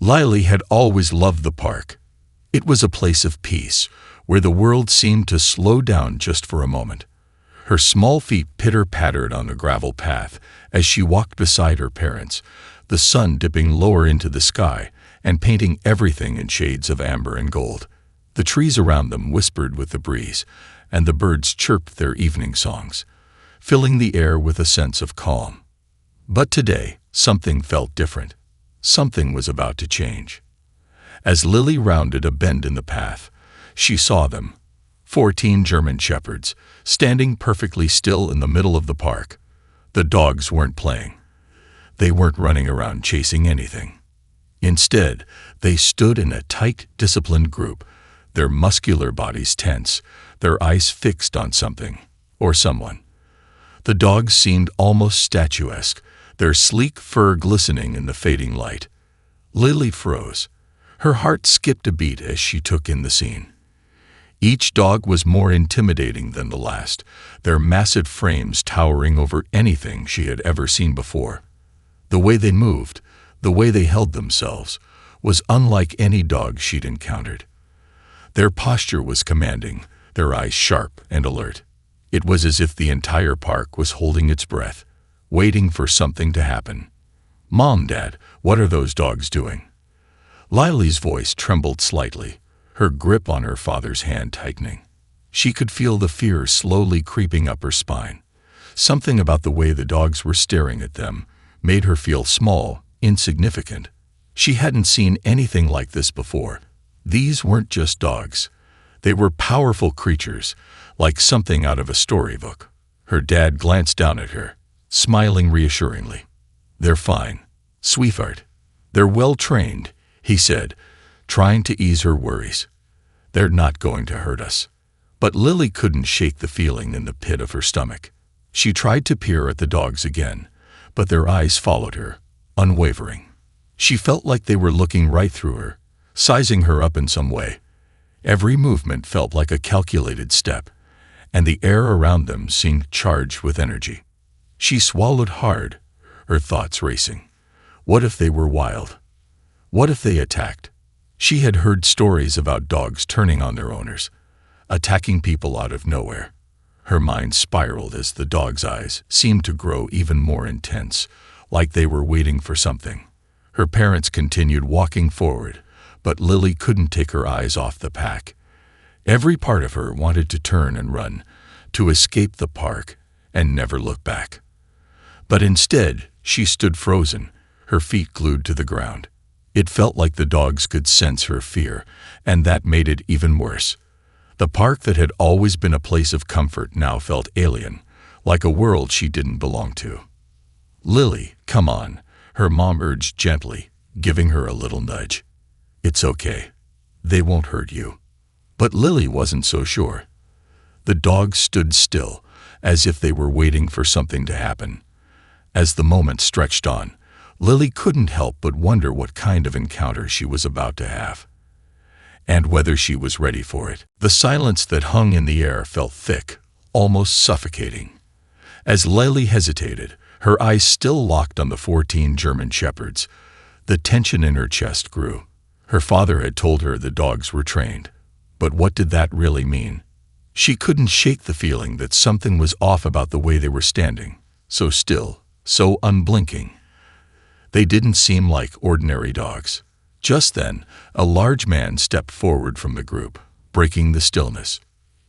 Lily had always loved the park. It was a place of peace, where the world seemed to slow down just for a moment. Her small feet pitter-pattered on the gravel path as she walked beside her parents, the sun dipping lower into the sky and painting everything in shades of amber and gold. The trees around them whispered with the breeze, and the birds chirped their evening songs, filling the air with a sense of calm. But today, something felt different. Something was about to change. As Lily rounded a bend in the path, she saw them, 14 German shepherds, standing perfectly still in the middle of the park. The dogs weren't playing. They weren't running around chasing anything. Instead, they stood in a tight, disciplined group, their muscular bodies tense, their eyes fixed on something or someone. The dogs seemed almost statuesque, their sleek fur glistening in the fading light. Lily froze. Her heart skipped a beat as she took in the scene. Each dog was more intimidating than the last, their massive frames towering over anything she had ever seen before. The way they moved, the way they held themselves, was unlike any dog she'd encountered. Their posture was commanding, their eyes sharp and alert. It was as if the entire park was holding its breath, waiting for something to happen. "Mom, Dad, what are those dogs doing?" Lily's voice trembled slightly, her grip on her father's hand tightening. She could feel the fear slowly creeping up her spine. Something about the way the dogs were staring at them made her feel small, insignificant. She hadn't seen anything like this before. These weren't just dogs. They were powerful creatures, like something out of a storybook. Her dad glanced down at her, smiling reassuringly. "They're fine, sweetheart. They're well-trained," he said, trying to ease her worries. "They're not going to hurt us." But Lily couldn't shake the feeling in the pit of her stomach. She tried to peer at the dogs again, but their eyes followed her, unwavering. She felt like they were looking right through her, sizing her up in some way. Every movement felt like a calculated step, and the air around them seemed charged with energy. She swallowed hard, her thoughts racing. What if they were wild? What if they attacked? She had heard stories about dogs turning on their owners, attacking people out of nowhere. Her mind spiraled as the dog's eyes seemed to grow even more intense, like they were waiting for something. Her parents continued walking forward, but Lily couldn't take her eyes off the pack. Every part of her wanted to turn and run, to escape the park and never look back. But instead, she stood frozen, her feet glued to the ground. It felt like the dogs could sense her fear, and that made it even worse. The park that had always been a place of comfort now felt alien, like a world she didn't belong to. "Lily, come on," her mom urged gently, giving her a little nudge. "It's okay. They won't hurt you." But Lily wasn't so sure. The dogs stood still, as if they were waiting for something to happen. As the moment stretched on, Lily couldn't help but wonder what kind of encounter she was about to have, and whether she was ready for it. The silence that hung in the air felt thick, almost suffocating. As Lily hesitated, her eyes still locked on the 14 German shepherds, the tension in her chest grew. Her father had told her the dogs were trained, but what did that really mean? She couldn't shake the feeling that something was off about the way they were standing, so still, so unblinking. They didn't seem like ordinary dogs. Just then, a large man stepped forward from the group, breaking the stillness.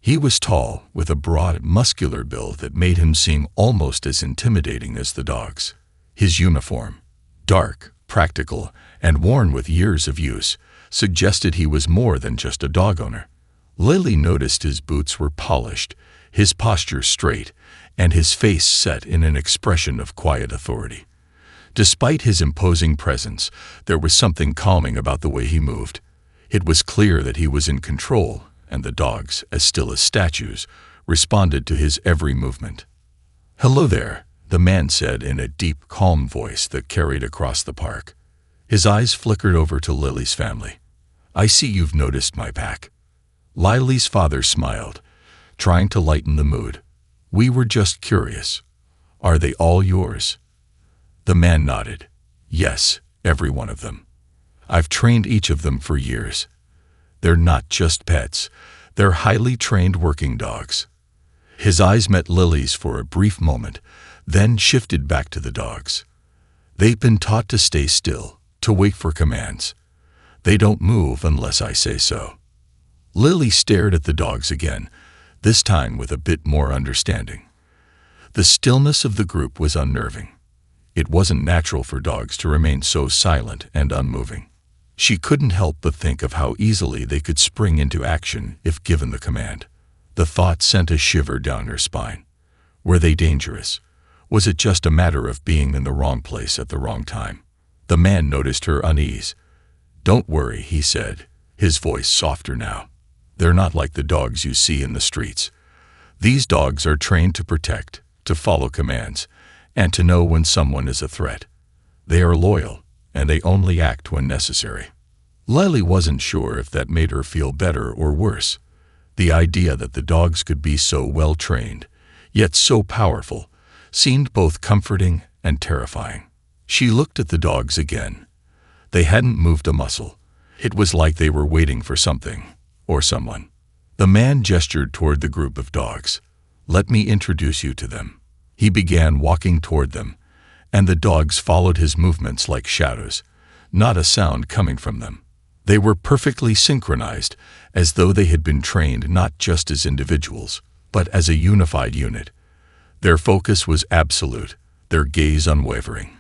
He was tall, with a broad, muscular build that made him seem almost as intimidating as the dogs. His uniform, dark, practical, and worn with years of use, suggested he was more than just a dog owner. Lily noticed his boots were polished, his posture straight, and his face set in an expression of quiet authority. Despite his imposing presence, there was something calming about the way he moved. It was clear that he was in control, and the dogs, as still as statues, responded to his every movement. "Hello there," the man said in a deep, calm voice that carried across the park. His eyes flickered over to Lily's family. "I see you've noticed my pack." Lily's father smiled, trying to lighten the mood. "We were just curious. Are they all yours?" The man nodded. "Yes, every one of them." I've trained each of them for years. They're not just pets. They're highly trained working dogs." His eyes met Lily's for a brief moment, then shifted back to the dogs. "They've been taught to stay still, to wait for commands. They don't move unless I say so." Lily stared at the dogs again, this time with a bit more understanding. The stillness of the group was unnerving. It wasn't natural for dogs to remain so silent and unmoving. She couldn't help but think of how easily they could spring into action if given the command. The thought sent a shiver down her spine. Were they dangerous? Was it just a matter of being in the wrong place at the wrong time? The man noticed her unease. "Don't worry," he said, his voice softer now. "They're not like the dogs you see in the streets. These dogs are trained to protect, to follow commands, and to know when someone is a threat. They are loyal, and they only act when necessary." Lily wasn't sure if that made her feel better or worse. The idea that the dogs could be so well trained, yet so powerful, seemed both comforting and terrifying. She looked at the dogs again. They hadn't moved a muscle. It was like they were waiting for something, or someone. The man gestured toward the group of dogs. "Let me introduce you to them." He began walking toward them, and the dogs followed his movements like shadows, not a sound coming from them. They were perfectly synchronized, as though they had been trained not just as individuals, but as a unified unit. Their focus was absolute, their gaze unwavering.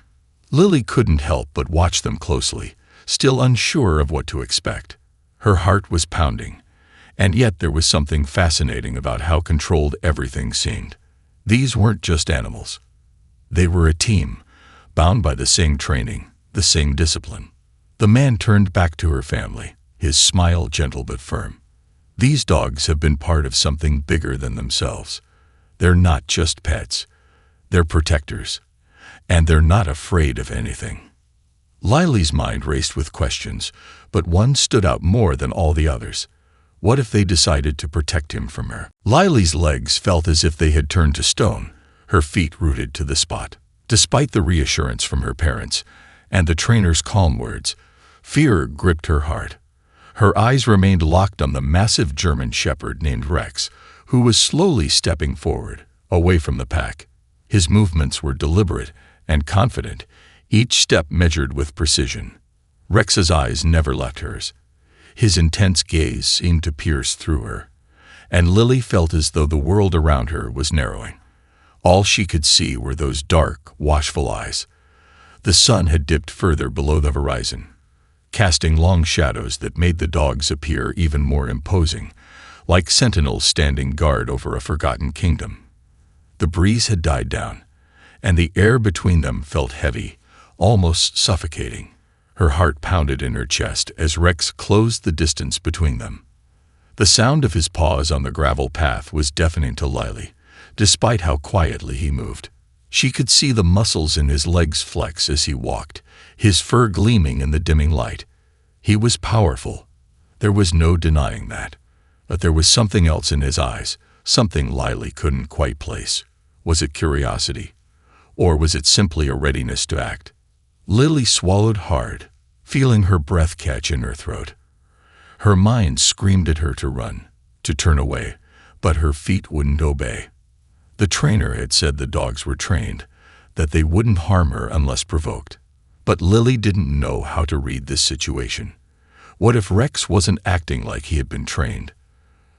Lily couldn't help but watch them closely, still unsure of what to expect. Her heart was pounding, and yet there was something fascinating about how controlled everything seemed. These weren't just animals. They were a team, bound by the same training, the same discipline. The man turned back to her family, his smile gentle but firm. "These dogs have been part of something bigger than themselves. They're not just pets. They're protectors. And they're not afraid of anything." Lily's mind raced with questions, but one stood out more than all the others. What if they decided to protect him from her? Lily's legs felt as if they had turned to stone, her feet rooted to the spot. Despite the reassurance from her parents and the trainer's calm words, fear gripped her heart. Her eyes remained locked on the massive German shepherd named Rex, who was slowly stepping forward, away from the pack. His movements were deliberate and confident, each step measured with precision. Rex's eyes never left hers. His intense gaze seemed to pierce through her, and Lily felt as though the world around her was narrowing. All she could see were those dark, watchful eyes. The sun had dipped further below the horizon, casting long shadows that made the dogs appear even more imposing, like sentinels standing guard over a forgotten kingdom. The breeze had died down, and the air between them felt heavy, almost suffocating. Her heart pounded in her chest as Rex closed the distance between them. The sound of his paws on the gravel path was deafening to Lily, despite how quietly he moved. She could see the muscles in his legs flex as he walked, his fur gleaming in the dimming light. He was powerful. There was no denying that. But there was something else in his eyes, something Lily couldn't quite place. Was it curiosity? Or was it simply a readiness to act? Lily swallowed hard, feeling her breath catch in her throat. Her mind screamed at her to run, to turn away, but her feet wouldn't obey. The trainer had said the dogs were trained, that they wouldn't harm her unless provoked. But Lily didn't know how to read this situation. What if Rex wasn't acting like he had been trained?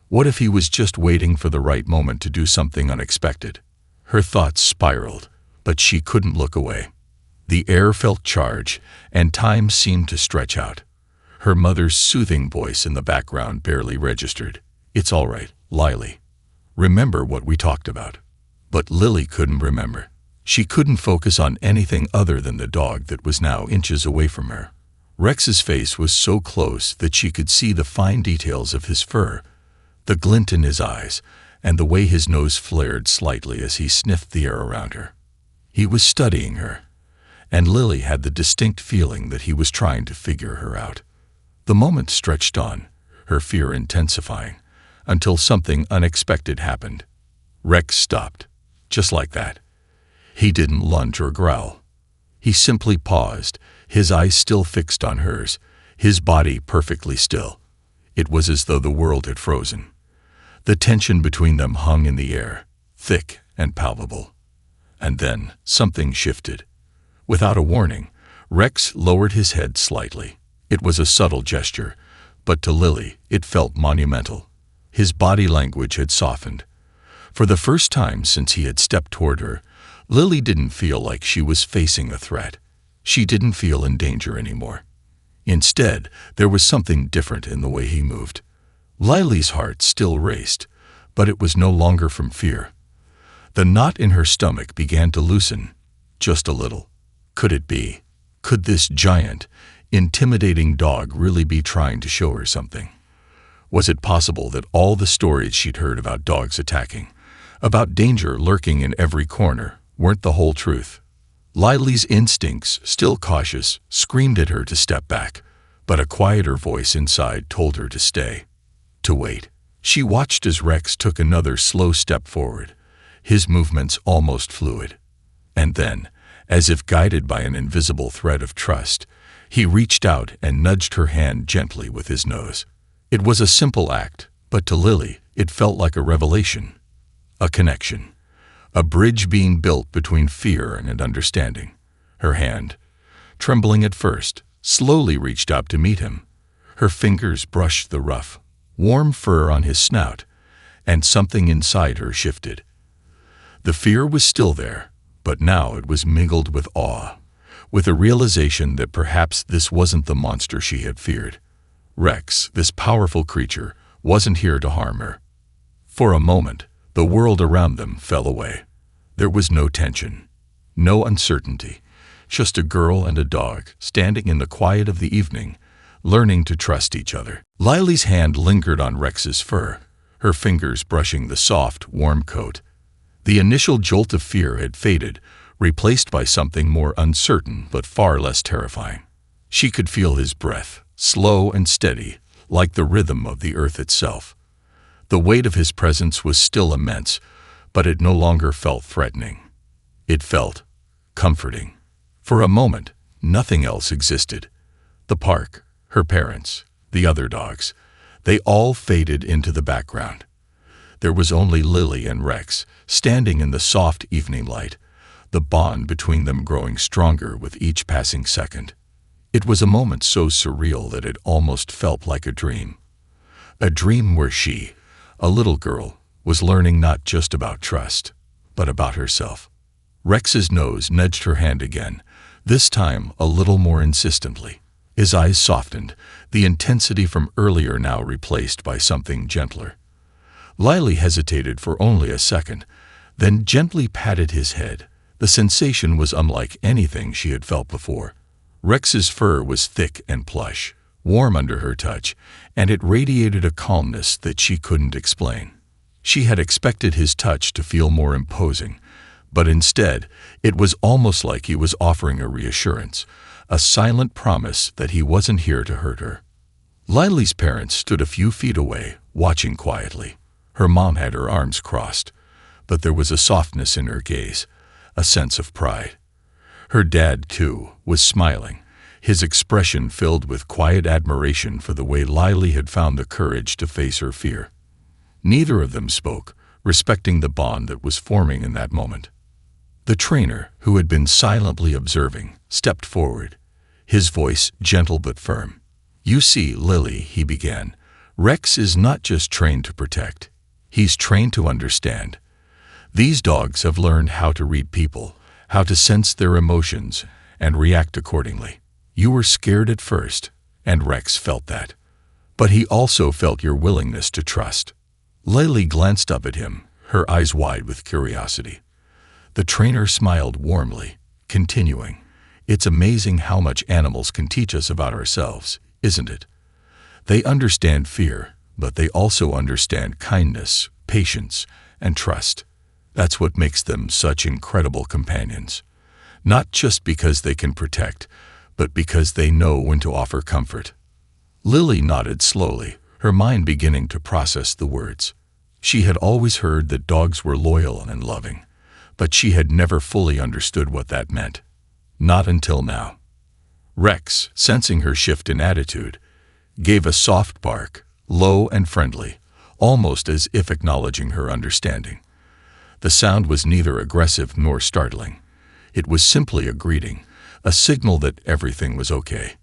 What if he was just waiting for the right moment to do something unexpected? Her thoughts spiraled, but she couldn't look away. The air felt charged, and time seemed to stretch out. Her mother's soothing voice in the background barely registered. "It's all right, Lily. Remember what we talked about." But Lily couldn't remember. She couldn't focus on anything other than the dog that was now inches away from her. Rex's face was so close that she could see the fine details of his fur, the glint in his eyes, and the way his nose flared slightly as he sniffed the air around her. He was studying her, and Lily had the distinct feeling that he was trying to figure her out. The moment stretched on, her fear intensifying, until something unexpected happened. Rex stopped, just like that. He didn't lunge or growl. He simply paused, his eyes still fixed on hers, his body perfectly still. It was as though the world had frozen. The tension between them hung in the air, thick and palpable. And then something shifted. Without a warning, Rex lowered his head slightly. It was a subtle gesture, but to Lily it felt monumental. His body language had softened. For the first time since he had stepped toward her, Lily didn't feel like she was facing a threat. She didn't feel in danger anymore. Instead, there was something different in the way he moved. Lily's heart still raced, but it was no longer from fear. The knot in her stomach began to loosen, just a little. Could it be? Could this giant, intimidating dog really be trying to show her something? Was it possible that all the stories she'd heard about dogs attacking, about danger lurking in every corner, weren't the whole truth? Lily's instincts, still cautious, screamed at her to step back, but a quieter voice inside told her to stay, to wait. She watched as Rex took another slow step forward, his movements almost fluid. And then, as if guided by an invisible thread of trust, he reached out and nudged her hand gently with his nose. It was a simple act, but to Lily, it felt like a revelation, a connection. A bridge being built between fear and understanding. Her hand, trembling at first, slowly reached out to meet him. Her fingers brushed the rough, warm fur on his snout, and something inside her shifted. The fear was still there, but now it was mingled with awe, with a realization that perhaps this wasn't the monster she had feared. Rex, this powerful creature, wasn't here to harm her. For a moment, the world around them fell away. There was no tension, no uncertainty, just a girl and a dog standing in the quiet of the evening, learning to trust each other. Lily's hand lingered on Rex's fur, her fingers brushing the soft, warm coat. The initial jolt of fear had faded, replaced by something more uncertain but far less terrifying. She could feel his breath, slow and steady, like the rhythm of the earth itself. The weight of his presence was still immense, but it no longer felt threatening. It felt comforting. For a moment, nothing else existed. The park, her parents, the other dogs, they all faded into the background. There was only Lily and Rex, standing in the soft evening light, the bond between them growing stronger with each passing second. It was a moment so surreal that it almost felt like a dream. A dream where she, a little girl, was learning not just about trust, but about herself. Rex's nose nudged her hand again, this time a little more insistently. His eyes softened, the intensity from earlier now replaced by something gentler. Lily hesitated for only a second, then gently patted his head. The sensation was unlike anything she had felt before. Rex's fur was thick and plush, warm under her touch, and it radiated a calmness that she couldn't explain. She had expected his touch to feel more imposing, but instead, it was almost like he was offering a reassurance, a silent promise that he wasn't here to hurt her. Lily's parents stood a few feet away, watching quietly. Her mom had her arms crossed, but there was a softness in her gaze, a sense of pride. Her dad, too, was smiling, his expression filled with quiet admiration for the way Lily had found the courage to face her fear. Neither of them spoke, respecting the bond that was forming in that moment. The trainer, who had been silently observing, stepped forward, his voice gentle but firm. "You see, Lily," he began, "Rex is not just trained to protect. He's trained to understand. These dogs have learned how to read people, how to sense their emotions, and react accordingly. You were scared at first, and Rex felt that. But he also felt your willingness to trust." Lily glanced up at him, her eyes wide with curiosity. The trainer smiled warmly, continuing, "It's amazing how much animals can teach us about ourselves, isn't it? They understand fear, but they also understand kindness, patience, and trust. That's what makes them such incredible companions. Not just because they can protect, but because they know when to offer comfort." Lily nodded slowly, her mind beginning to process the words. She had always heard that dogs were loyal and loving, but she had never fully understood what that meant. Not until now. Rex, sensing her shift in attitude, gave a soft bark, low and friendly, almost as if acknowledging her understanding. The sound was neither aggressive nor startling. It was simply a greeting, a signal that everything was okay.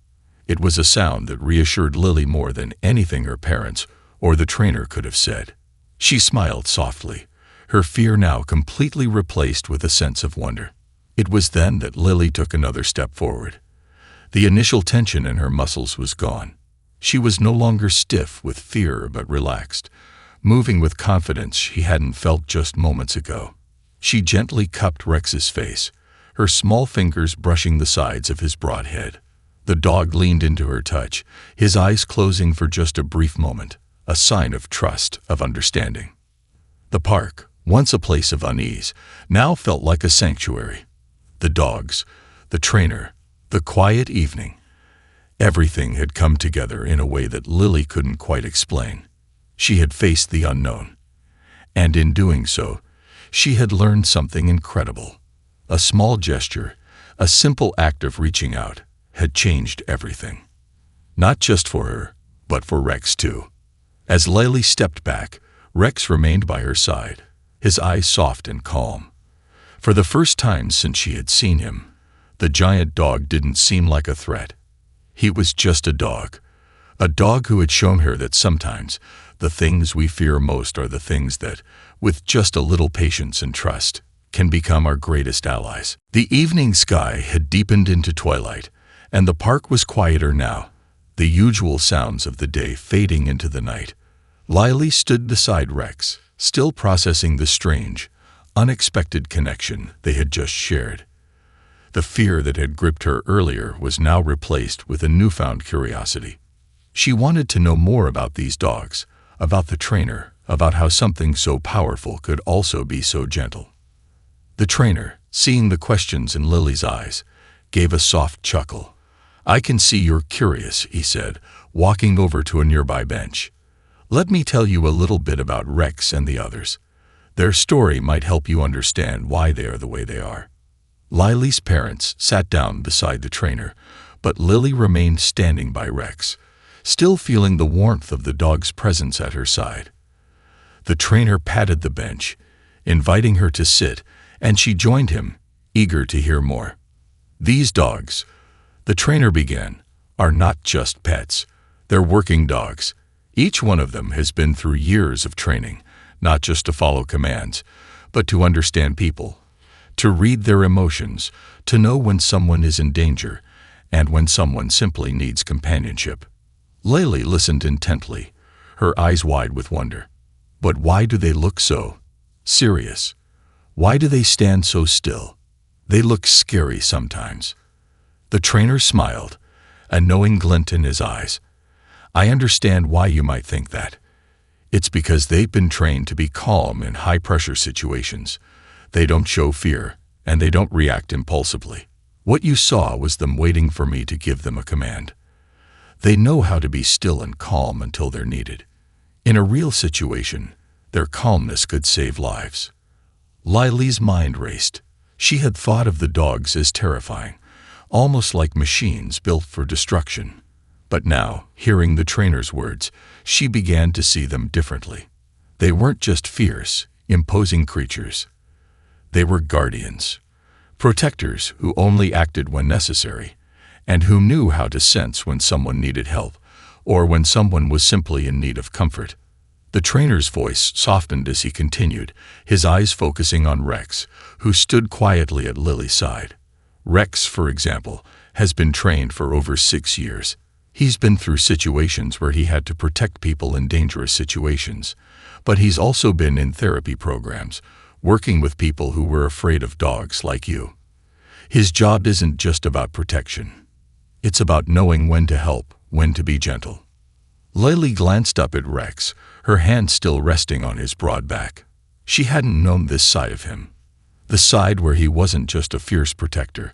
It was a sound that reassured Lily more than anything her parents or the trainer could have said. She smiled softly, her fear now completely replaced with a sense of wonder. It was then that Lily took another step forward. The initial tension in her muscles was gone. She was no longer stiff with fear but relaxed, moving with confidence she hadn't felt just moments ago. She gently cupped Rex's face, her small fingers brushing the sides of his broad head. The dog leaned into her touch, his eyes closing for just a brief moment, a sign of trust, of understanding. The park, once a place of unease, now felt like a sanctuary. The dogs, the trainer, the quiet evening. Everything had come together in a way that Lily couldn't quite explain. She had faced the unknown. And in doing so, she had learned something incredible. A small gesture, a simple act of reaching out, had changed everything. Not just for her, but for Rex too. As Lily stepped back, Rex remained by her side, his eyes soft and calm. For the first time since she had seen him, the giant dog didn't seem like a threat. He was just a dog who had shown her that sometimes the things we fear most are the things that, with just a little patience and trust, can become our greatest allies. The evening sky had deepened into twilight, and the park was quieter now, the usual sounds of the day fading into the night. Lily stood beside Rex, still processing the strange, unexpected connection they had just shared. The fear that had gripped her earlier was now replaced with a newfound curiosity. She wanted to know more about these dogs, about the trainer, about how something so powerful could also be so gentle. The trainer, seeing the questions in Lily's eyes, gave a soft chuckle. "I can see you're curious," he said, walking over to a nearby bench. "Let me tell you a little bit about Rex and the others. Their story might help you understand why they are the way they are." Lily's parents sat down beside the trainer, but Lily remained standing by Rex, still feeling the warmth of the dog's presence at her side. The trainer patted the bench, inviting her to sit, and she joined him, eager to hear more. "These dogs," the trainer began, "are not just pets. They're working dogs. Each one of them has been through years of training, not just to follow commands, but to understand people, to read their emotions, to know when someone is in danger, and when someone simply needs companionship." Lily listened intently, her eyes wide with wonder. But why do they look so serious? Why do they stand so still? They look scary sometimes. The trainer smiled, a knowing glint in his eyes. "I understand why you might think that. It's because they've been trained to be calm in high-pressure situations. They don't show fear, and they don't react impulsively. What you saw was them waiting for me to give them a command. They know how to be still and calm until they're needed. In a real situation, their calmness could save lives." Lily's mind raced. She had thought of the dogs as terrifying, almost like machines built for destruction. But now, hearing the trainer's words, she began to see them differently. They weren't just fierce, imposing creatures. They were guardians, protectors who only acted when necessary, and who knew how to sense when someone needed help, or when someone was simply in need of comfort. The trainer's voice softened as he continued, his eyes focusing on Rex, who stood quietly at Lily's side. Rex, for example, has been trained for over 6 years. He's been through situations where he had to protect people in dangerous situations, but he's also been in therapy programs, working with people who were afraid of dogs like you. His job isn't just about protection. It's about knowing when to help, when to be gentle. Lily glanced up at Rex, her hand still resting on his broad back. She hadn't known this side of him. The side where he wasn't just a fierce protector,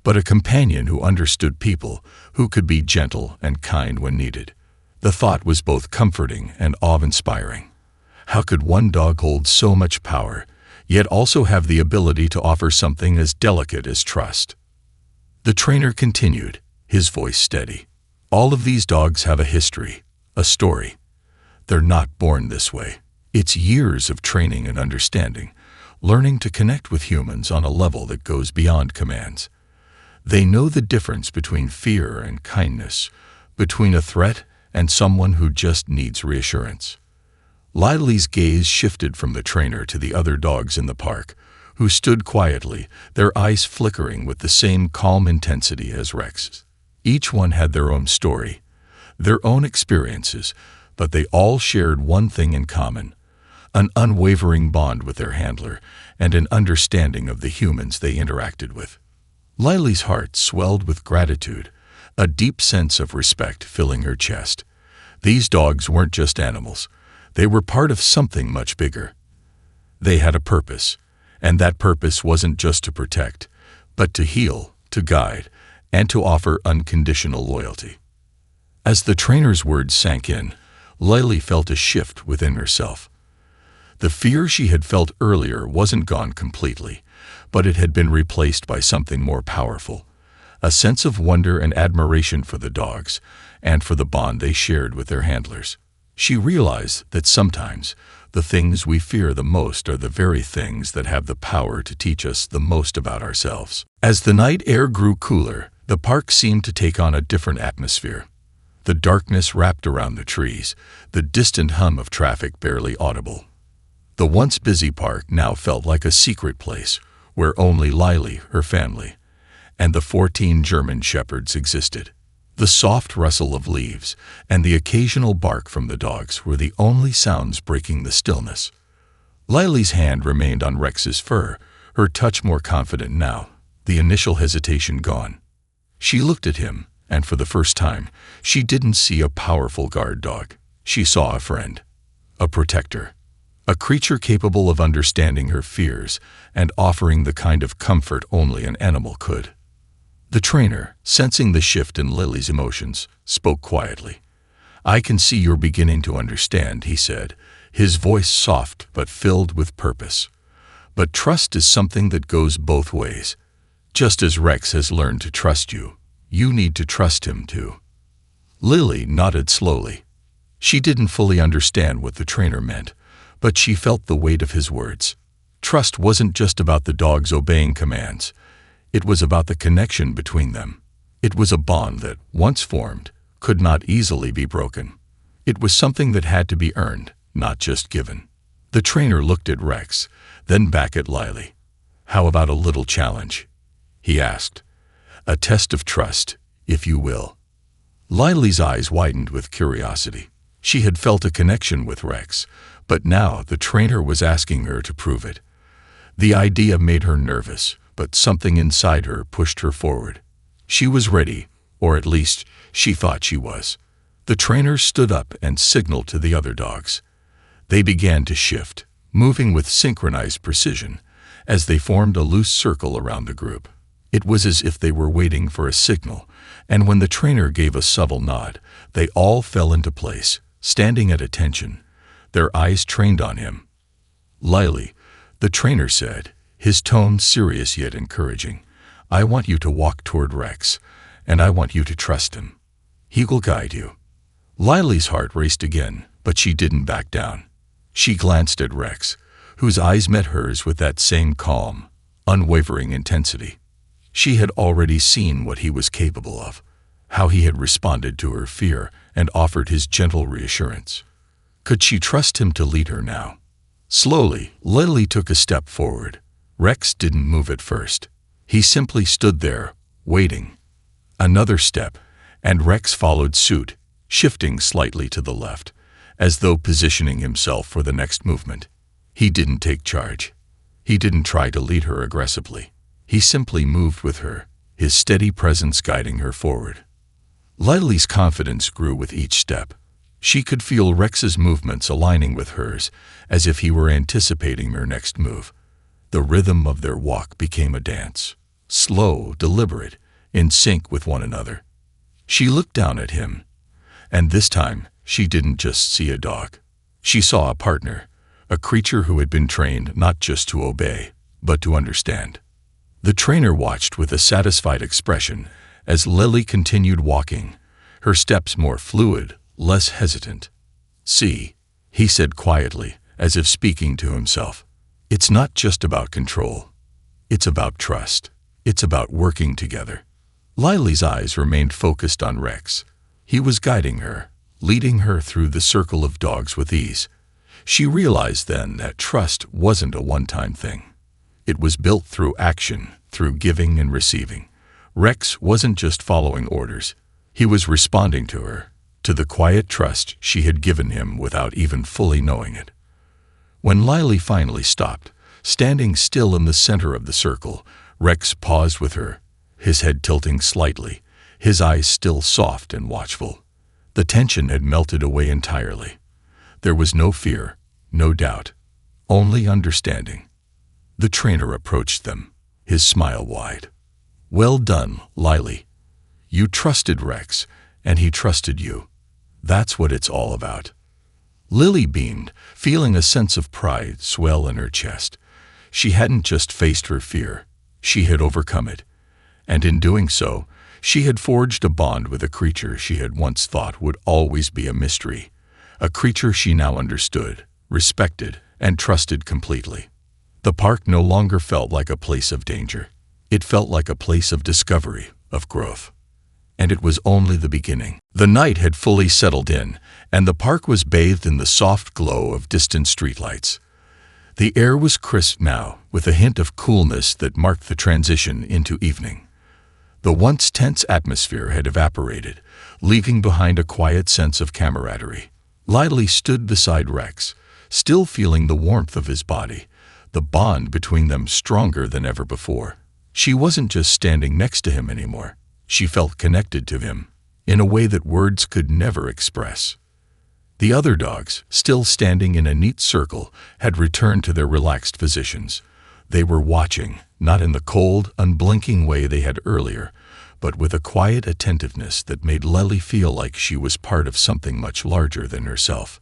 but a companion who understood people, who could be gentle and kind when needed. The thought was both comforting and awe-inspiring. How could one dog hold so much power, yet also have the ability to offer something as delicate as trust? The trainer continued, his voice steady. "All of these dogs have a history, a story. They're not born this way. It's years of training and understanding, learning to connect with humans on a level that goes beyond commands. They know the difference between fear and kindness, between a threat and someone who just needs reassurance." Lily's gaze shifted from the trainer to the other dogs in the park, who stood quietly, their eyes flickering with the same calm intensity as Rex's. Each one had their own story, their own experiences, but they all shared one thing in common: an unwavering bond with their handler and an understanding of the humans they interacted with. Lily's heart swelled with gratitude, a deep sense of respect filling her chest. These dogs weren't just animals. They were part of something much bigger. They had a purpose, and that purpose wasn't just to protect, but to heal, to guide, and to offer unconditional loyalty. As the trainer's words sank in, Lily felt a shift within herself. The fear she had felt earlier wasn't gone completely, but it had been replaced by something more powerful, a sense of wonder and admiration for the dogs and for the bond they shared with their handlers. She realized that sometimes the things we fear the most are the very things that have the power to teach us the most about ourselves. As the night air grew cooler, the park seemed to take on a different atmosphere. The darkness wrapped around the trees, the distant hum of traffic barely audible. The once busy park now felt like a secret place where only Lily, her family, and the 14 German shepherds existed. The soft rustle of leaves and the occasional bark from the dogs were the only sounds breaking the stillness. Lily's hand remained on Rex's fur, her touch more confident now, the initial hesitation gone. She looked at him, and for the first time, she didn't see a powerful guard dog. She saw a friend, a protector, a creature capable of understanding her fears and offering the kind of comfort only an animal could. The trainer, sensing the shift in Lily's emotions, spoke quietly. "I can see you're beginning to understand," he said, his voice soft but filled with purpose. "But trust is something that goes both ways. Just as Rex has learned to trust you, you need to trust him too." Lily nodded slowly. She didn't fully understand what the trainer meant, but she felt the weight of his words. Trust wasn't just about the dogs obeying commands. It was about the connection between them. It was a bond that, once formed, could not easily be broken. It was something that had to be earned, not just given. The trainer looked at Rex, then back at Lily. "How about a little challenge?" he asked. "A test of trust, if you will." Lily's eyes widened with curiosity. She had felt a connection with Rex, but now the trainer was asking her to prove it. The idea made her nervous, but something inside her pushed her forward. She was ready, or at least she thought she was. The trainer stood up and signaled to the other dogs. They began to shift, moving with synchronized precision, as they formed a loose circle around the group. It was as if they were waiting for a signal, and when the trainer gave a subtle nod, they all fell into place, standing at attention, their eyes trained on him. "Lily," the trainer said, his tone serious yet encouraging, "I want you to walk toward Rex, and I want you to trust him. He will guide you." Lily's heart raced again, but she didn't back down. She glanced at Rex, whose eyes met hers with that same calm, unwavering intensity. She had already seen what he was capable of, how he had responded to her fear and offered his gentle reassurance. Could she trust him to lead her now? Slowly, Lily took a step forward. Rex didn't move at first. He simply stood there, waiting. Another step, and Rex followed suit, shifting slightly to the left, as though positioning himself for the next movement. He didn't take charge. He didn't try to lead her aggressively. He simply moved with her, his steady presence guiding her forward. Lily's confidence grew with each step. She could feel Rex's movements aligning with hers, as if he were anticipating her next move. The rhythm of their walk became a dance, slow, deliberate, in sync with one another. She looked down at him, and this time she didn't just see a dog. She saw a partner, a creature who had been trained not just to obey, but to understand. The trainer watched with a satisfied expression as Lily continued walking, her steps more fluid, less hesitant. "See," he said quietly, as if speaking to himself. "It's not just about control. It's about trust. It's about working together." Lily's eyes remained focused on Rex. He was guiding her, leading her through the circle of dogs with ease. She realized then that trust wasn't a one-time thing. It was built through action, through giving and receiving. Rex wasn't just following orders. He was responding to her, to the quiet trust she had given him without even fully knowing it. When Lily finally stopped, standing still in the center of the circle, Rex paused with her, his head tilting slightly, his eyes still soft and watchful. The tension had melted away entirely. There was no fear, no doubt, only understanding. The trainer approached them, his smile wide. "Well done, Lily. You trusted Rex, and he trusted you. That's what it's all about." Lily beamed, feeling a sense of pride swell in her chest. She hadn't just faced her fear, she had overcome it. And in doing so, she had forged a bond with a creature she had once thought would always be a mystery, a creature she now understood, respected, and trusted completely. The park no longer felt like a place of danger. It felt like a place of discovery, of growth. And it was only the beginning. The night had fully settled in, and the park was bathed in the soft glow of distant streetlights. The air was crisp now, with a hint of coolness that marked the transition into evening. The once tense atmosphere had evaporated, leaving behind a quiet sense of camaraderie. Lily stood beside Rex, still feeling the warmth of his body, the bond between them stronger than ever before. She wasn't just standing next to him anymore. She felt connected to him, in a way that words could never express. The other dogs, still standing in a neat circle, had returned to their relaxed positions. They were watching, not in the cold, unblinking way they had earlier, but with a quiet attentiveness that made Lily feel like she was part of something much larger than herself.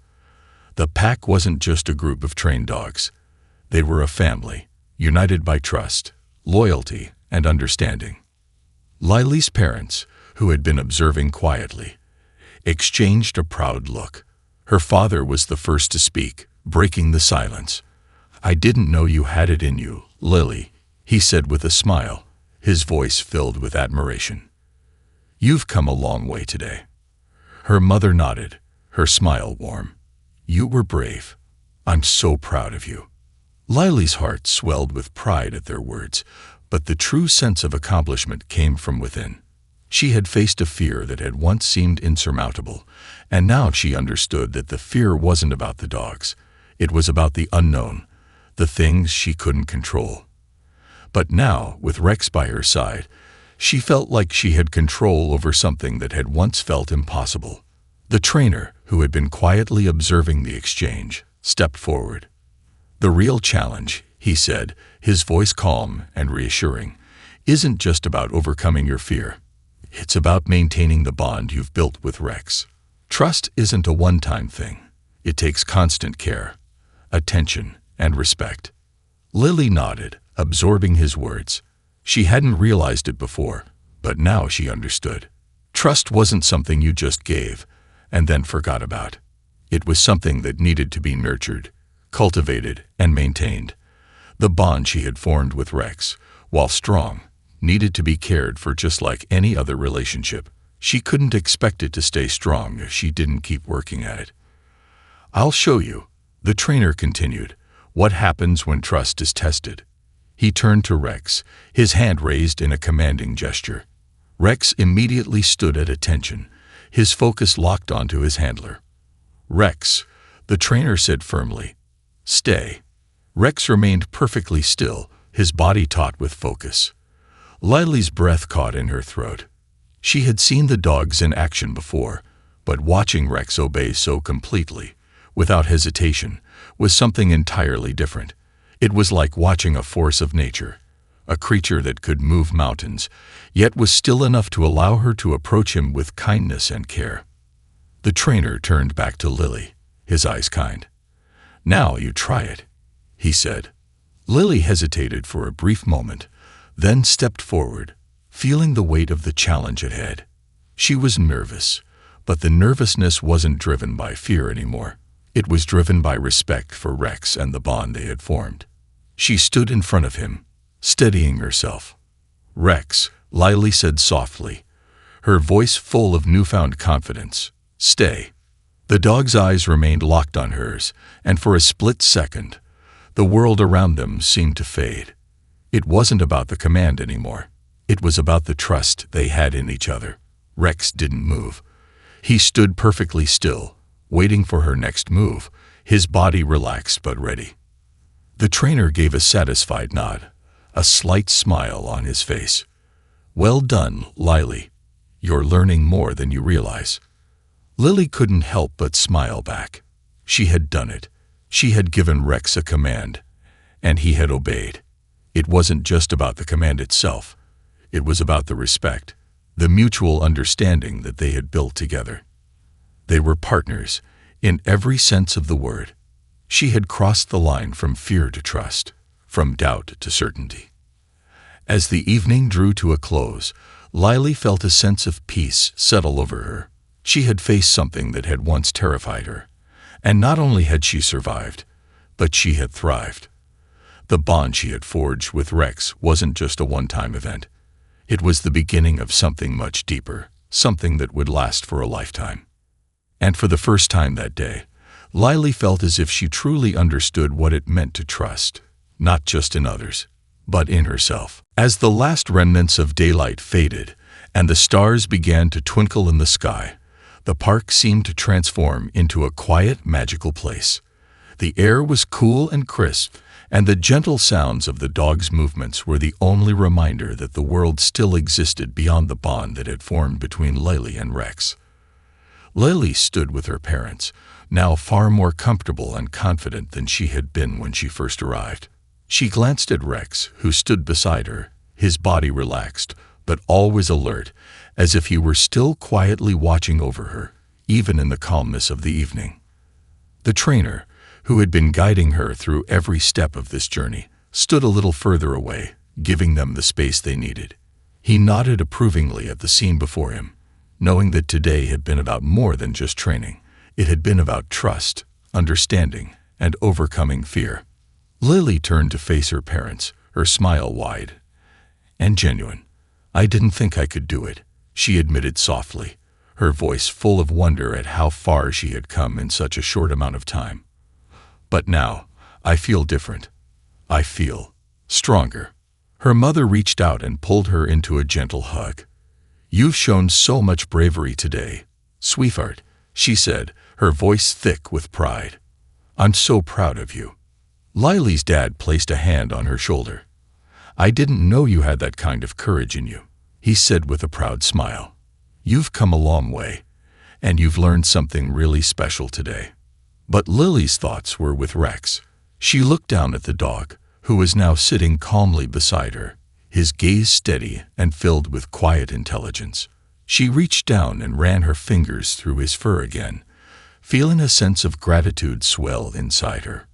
The pack wasn't just a group of trained dogs. They were a family, united by trust, loyalty, and understanding. Lily's parents, who had been observing quietly, exchanged a proud look. Her father was the first to speak, breaking the silence. "I didn't know you had it in you, Lily," he said with a smile, his voice filled with admiration. "You've come a long way today." Her mother nodded, her smile warm. "You were brave. I'm so proud of you." Lily's heart swelled with pride at their words, but the true sense of accomplishment came from within. She had faced a fear that had once seemed insurmountable, and now she understood that the fear wasn't about the dogs. It was about the unknown, the things she couldn't control. But now, with Rex by her side, she felt like she had control over something that had once felt impossible. The trainer, who had been quietly observing the exchange, stepped forward. "The real challenge," he said, his voice calm and reassuring, "isn't just about overcoming your fear. It's about maintaining the bond you've built with Rex. Trust isn't a one-time thing. It takes constant care, attention, and respect." Lily nodded, absorbing his words. She hadn't realized it before, but now she understood. Trust wasn't something you just gave and then forgot about. It was something that needed to be nurtured, cultivated, and maintained. The bond she had formed with Rex, while strong, needed to be cared for just like any other relationship. She couldn't expect it to stay strong if she didn't keep working at it. "I'll show you," the trainer continued, "what happens when trust is tested." He turned to Rex, his hand raised in a commanding gesture. Rex immediately stood at attention, his focus locked onto his handler. "Rex," the trainer said firmly, "stay." Rex remained perfectly still, his body taut with focus. Lily's breath caught in her throat. She had seen the dogs in action before, but watching Rex obey so completely, without hesitation, was something entirely different. It was like watching a force of nature, a creature that could move mountains, yet was still enough to allow her to approach him with kindness and care. The trainer turned back to Lily, his eyes kind. "Now you try it," he said. Lily hesitated for a brief moment, then stepped forward, feeling the weight of the challenge ahead. She was nervous, but the nervousness wasn't driven by fear anymore. It was driven by respect for Rex and the bond they had formed. She stood in front of him, steadying herself. "Rex," Lily said softly, her voice full of newfound confidence. "Stay." The dog's eyes remained locked on hers, and for a split second, the world around them seemed to fade. It wasn't about the command anymore. It was about the trust they had in each other. Rex didn't move. He stood perfectly still, waiting for her next move, his body relaxed but ready. The trainer gave a satisfied nod, a slight smile on his face. "Well done, Lily. You're learning more than you realize." Lily couldn't help but smile back. She had done it. She had given Rex a command, and he had obeyed. It wasn't just about the command itself. It was about the respect, the mutual understanding that they had built together. They were partners, in every sense of the word. She had crossed the line from fear to trust, from doubt to certainty. As the evening drew to a close, Lily felt a sense of peace settle over her. She had faced something that had once terrified her, and not only had she survived, but she had thrived. The bond she had forged with Rex wasn't just a one-time event. It was the beginning of something much deeper, something that would last for a lifetime. And for the first time that day, Lily felt as if she truly understood what it meant to trust, not just in others, but in herself. As the last remnants of daylight faded and the stars began to twinkle in the sky, the park seemed to transform into a quiet, magical place. The air was cool and crisp, and the gentle sounds of the dog's movements were the only reminder that the world still existed beyond the bond that had formed between Lily and Rex. Lily stood with her parents, now far more comfortable and confident than she had been when she first arrived. She glanced at Rex, who stood beside her, his body relaxed, but always alert, as if he were still quietly watching over her, even in the calmness of the evening. The trainer, who had been guiding her through every step of this journey, stood a little further away, giving them the space they needed. He nodded approvingly at the scene before him, knowing that today had been about more than just training. It had been about trust, understanding, and overcoming fear. Lily turned to face her parents, her smile wide and genuine. "I didn't think I could do it," she admitted softly, her voice full of wonder at how far she had come in such a short amount of time. "But now, I feel different. I feel stronger." Her mother reached out and pulled her into a gentle hug. "You've shown so much bravery today, sweetheart," she said, her voice thick with pride. "I'm so proud of you." Lily's dad placed a hand on her shoulder. "I didn't know you had that kind of courage in you," he said with a proud smile. "You've come a long way, and you've learned something really special today." But Lily's thoughts were with Rex. She looked down at the dog, who was now sitting calmly beside her, his gaze steady and filled with quiet intelligence. She reached down and ran her fingers through his fur again, feeling a sense of gratitude swell inside her.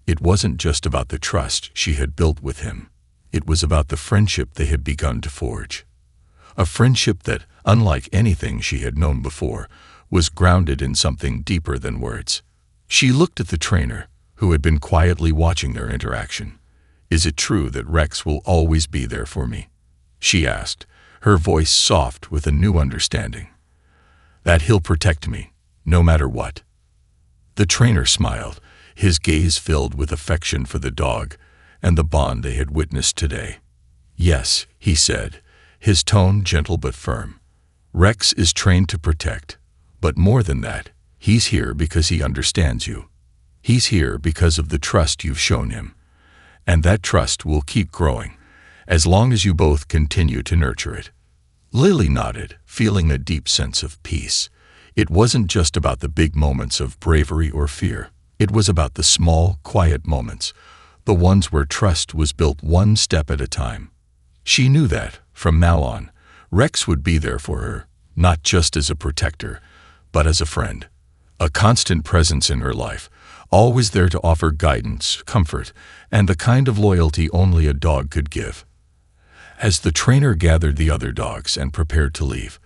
It wasn't just about the trust she had built with him. It was about the friendship they had begun to forge. A friendship that, unlike anything she had known before, was grounded in something deeper than words. She looked at the trainer, who had been quietly watching their interaction. "Is it true that Rex will always be there for me?" she asked, her voice soft with a new understanding. "That he'll protect me, no matter what." The trainer smiled, his gaze filled with affection for the dog and the bond they had witnessed today. "Yes," he said, his tone gentle but firm. "Rex is trained to protect, but more than that, he's here because he understands you. He's here because of the trust you've shown him, and that trust will keep growing, as long as you both continue to nurture it." Lily nodded, feeling a deep sense of peace. It wasn't just about the big moments of bravery or fear. It was about the small, quiet moments, the ones where trust was built one step at a time. She knew that, from now on, Rex would be there for her, not just as a protector, but as a friend. A constant presence in her life, always there to offer guidance, comfort, and the kind of loyalty only a dog could give. As the trainer gathered the other dogs and prepared to leave,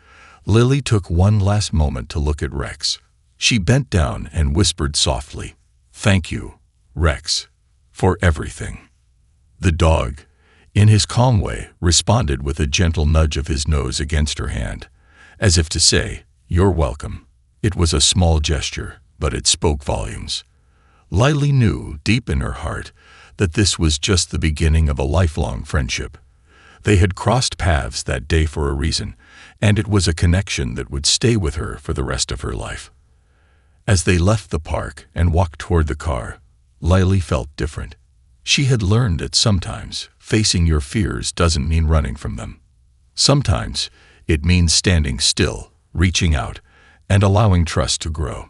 Lily took one last moment to look at Rex. She bent down and whispered softly, "Thank you, Rex, for everything." The dog, in his calm way, responded with a gentle nudge of his nose against her hand, as if to say, "You're welcome." It was a small gesture, but it spoke volumes. Lily knew, deep in her heart, that this was just the beginning of a lifelong friendship. They had crossed paths that day for a reason, and it was a connection that would stay with her for the rest of her life. As they left the park and walked toward the car, Lily felt different. She had learned that sometimes facing your fears doesn't mean running from them. Sometimes it means standing still, reaching out, and allowing trust to grow.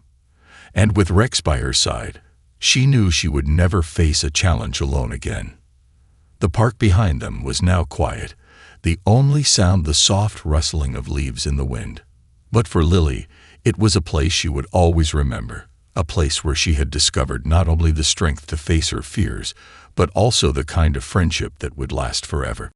And with Rex by her side, she knew she would never face a challenge alone again. The park behind them was now quiet, the only sound the soft rustling of leaves in the wind. But for Lily, it was a place she would always remember, a place where she had discovered not only the strength to face her fears, but also the kind of friendship that would last forever.